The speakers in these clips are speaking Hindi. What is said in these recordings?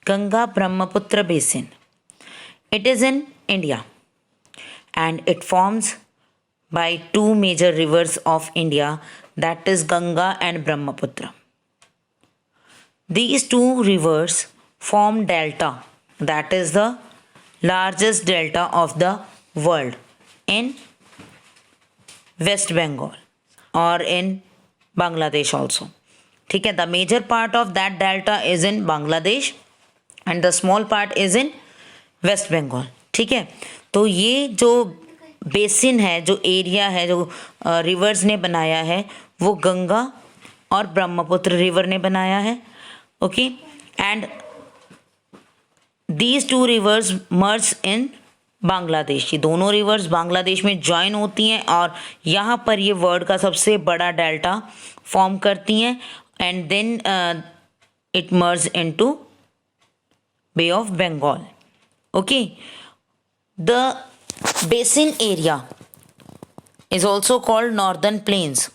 Ganga Brahmaputra Basin. It is in India and it forms by two major rivers of India, that is Ganga and Brahmaputra. These two rivers form delta, that is the largest delta of the world in West Bengal or in Bangladesh also. ठीक है, the major part of that delta is in Bangladesh and the small part is in West Bengal. ठीक है, तो ये जो बेसिन है, जो एरिया है, जो रिवर्स ने बनाया है, वो गंगा और ब्रह्मपुत्र रिवर ने बनाया है. Okay, and these two rivers merge in Bangladesh. ये दोनों रिवर्स बांग्लादेश में ज्वाइन होती हैं और यहाँ पर ये वर्ल्ड का सबसे बड़ा डेल्टा फॉर्म करती हैं and then it merge into bay of Bengal. Okay, the basin area is also called northern plains.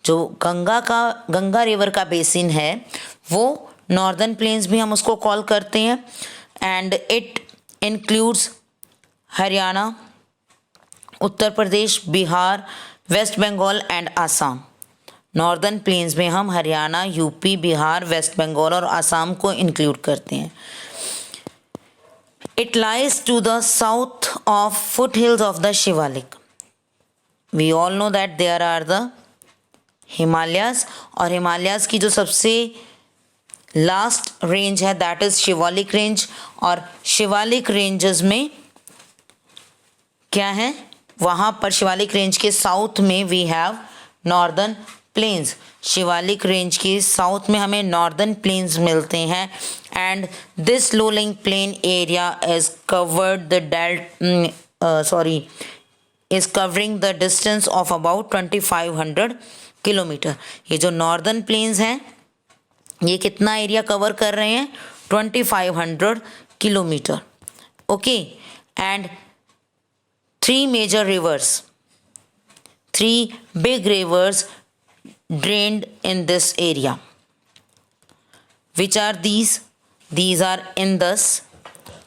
जो गंगा रिवर का बेसिन है वो नॉर्दर्न प्लेन्स भी हम उसको कॉल करते हैं and it includes Haryana, Uttar Pradesh, Bihar, West Bengal and Assam. Northern plains में हम हरियाणा, यूपी, बिहार, वेस्ट बंगाल और आसाम को इंक्लूड करते हैं. It lies to the south of foothills of the Shivalik. We all know that there are the Himalayas और हिमालयाज की जो सबसे लास्ट रेंज है दैट इज शिवालिक रेंज. और शिवालिक रेंजेस में क्या है, वहाँ पर शिवालिक रेंज के साउथ में we have northern plains. Shivalik range के साउथ में हमें नॉर्दर्न प्लेन्स मिलते हैं and this low lying plain area is covered the is covering the distance of about 2500 kilometres. ये जो नॉर्दर्न प्लेन्स हैं ये कितना एरिया कवर कर रहे हैं, 2500 kilometre. Okay, and three major rivers, three big rivers drained in this area. Which are these? These are Indus,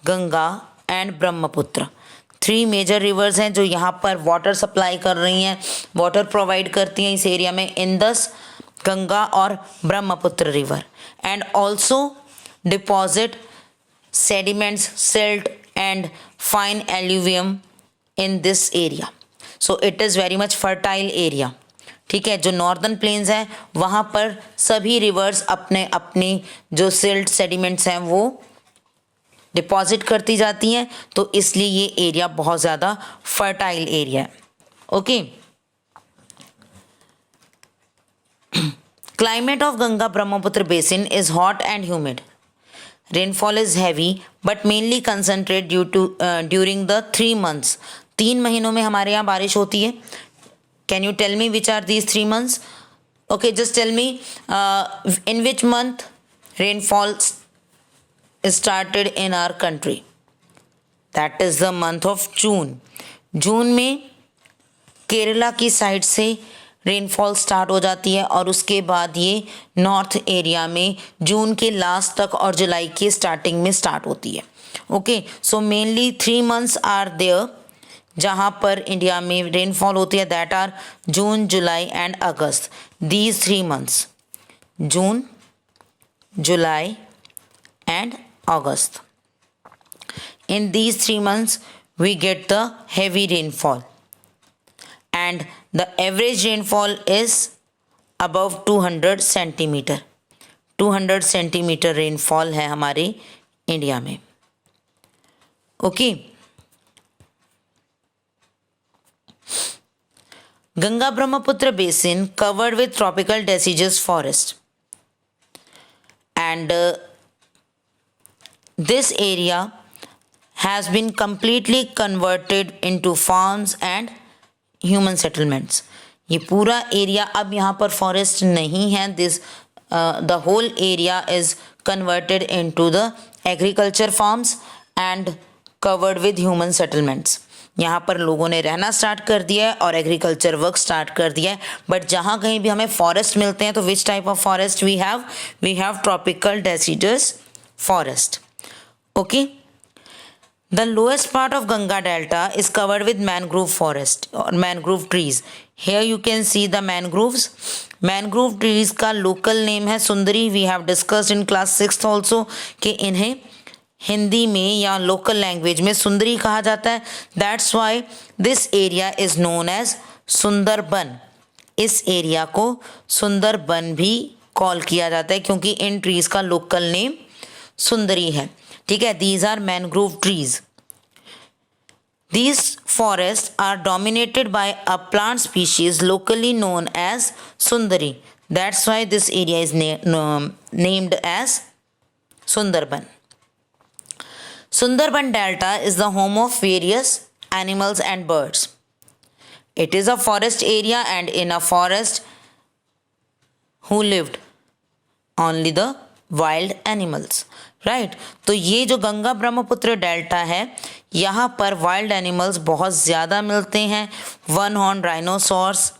Ganga and Brahmaputra. Three major rivers हैं जो यहाँ पर वाटर सप्लाई कर रही हैं, वाटर प्रोवाइड करती हैं इस एरिया में. इंदस, गंगा और Brahmaputra river and also deposit sediments, silt and fine alluvium in this area. So it is very much fertile area. ठीक है, जो नॉर्दर्न प्लेन्स हैं वहाँ पर सभी रिवर्स अपने अपनी जो सिल्ट सेडिमेंट्स हैं वो डिपॉजिट करती जाती हैं, तो इसलिए ये एरिया बहुत ज़्यादा फर्टाइल एरिया है. Okay, climate of Ganga Brahmaputra basin is hot and humid. Rainfall is heavy but mainly concentrated during the 3 months. 3 महीनों में हमारे यहाँ बारिश होती है. Can you tell me which are these 3 months? Okay, just tell me in which month rainfall started in our country. That is the month of June. जून में केरला की साइड से रेनफॉल स्टार्ट हो जाती है और उसके बाद ये नॉर्थ एरिया में जून के लास्ट तक और जुलाई के स्टार्टिंग में स्टार्ट होती है. Okay, so mainly 3 months are there जहाँ पर इंडिया में रेनफॉल होती है, that are June, July and August. These 3 months, June, July and August. In these 3 months we get the heavy rainfall and the average rainfall is above 200 centimeter. 200 centimeter rainfall है हमारे इंडिया में. Okay, Ganga Brahmaputra basin covered with tropical deciduous forest and this area has been completely converted into farms and human settlements. ये पूरा एरिया अब यहाँ पर फॉरेस्ट नहीं है. This the whole area is converted into the agriculture farms and covered with human settlements. यहाँ पर लोगों ने रहना स्टार्ट कर दिया है और एग्रीकल्चर वर्क स्टार्ट कर दिया है. बट जहाँ कहीं भी हमें फॉरेस्ट मिलते हैं तो which type of forest we have tropical deciduous forest. Okay. The lowest part of Ganga Delta is covered with mangrove forest or mangrove trees. Here you can see the mangroves. Mangrove trees का local name है सुंदरी. We have discussed in class 6th also कि इन्हें हिंदी में या लोकल लैंग्वेज में सुंदरी कहा जाता है. That's why this area is known as Sundarban. इस एरिया को सुंदरबन भी कॉल किया जाता है क्योंकि इन ट्रीज का लोकल नेम सुंदरी है. ठीक है. These are mangrove trees. These forests are dominated by a plant species locally known as Sundari. That's why this area is named as Sundarban. Sundarban Delta is the home of various animals and birds. It is a forest area, and in a forest who lived only the wild animals. Right. तो ये जो गंगा ब्रह्मपुत्र डेल्टा है यहाँ पर वाइल्ड एनिमल्स बहुत ज़्यादा मिलते हैं. One horn rhinoceros,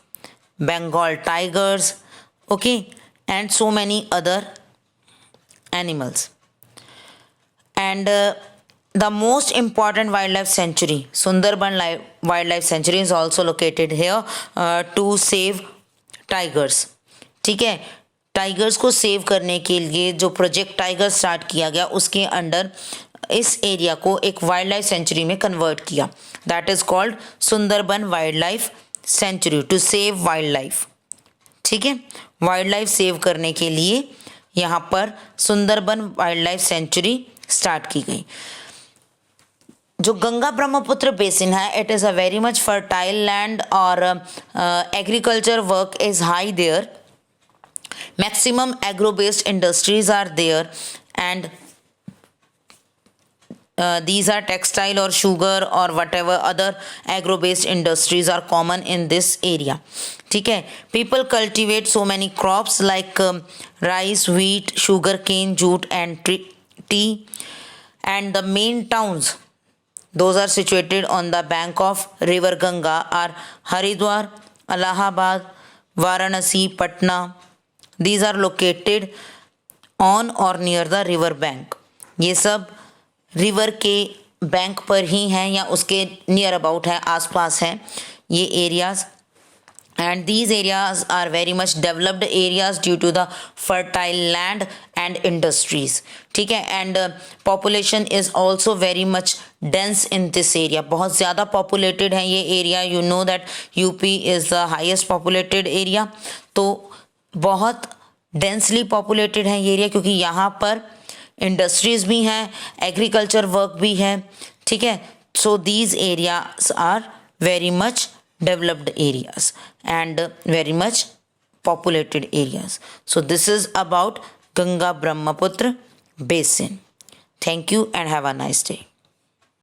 Bengal tigers, okay, and so many other animals. And the most important wildlife sanctuary, Sundarban Wildlife Sanctuary, is also located here to save tigers. ठीक है. टाइगर्स को सेव करने के लिए जो प्रोजेक्ट टाइगर स्टार्ट किया गया उसके अंडर इस एरिया को एक वाइल्ड लाइफ सेंचुरी में कन्वर्ट किया. That is called Sundarban wild life sanctuary to save wild life. ठीक है. वाइल्ड लाइफ सेव करने के लिए यहाँ पर Sundarban wild life sanctuary start की गई. जो गंगा ब्रह्मपुत्र बेसिन है, it is a very much fertile land और agriculture work is high there. Maximum agro-based industries are there, and these are textile or sugar or whatever other agro-based industries are common in this area. ठीक है. People cultivate so many crops like rice, wheat, sugar cane, jute and tea. And the main towns, those are situated on the bank of river Ganga, are Haridwar, Allahabad, Varanasi, Patna. These are located on or near the river bank. ये सब रिवर के बैंक पर ही हैं या उसके नियर अबाउट है, आसपास हैं ये areas. and these areas are very much developed areas due to the fertile land and industries. ठीक है. and population is also very much dense in this area. बहुत ज़्यादा populated है ये area. you know that UP is the highest populated area. तो बहुत डेंसली पॉपुलेटेड है ये एरिया क्योंकि यहाँ पर इंडस्ट्रीज भी हैं, एग्रीकल्चर वर्क भी है. ठीक है. So these areas are very much developed areas and very much populated areas. So this is about Ganga Brahmaputra basin. Thank you and have a nice day.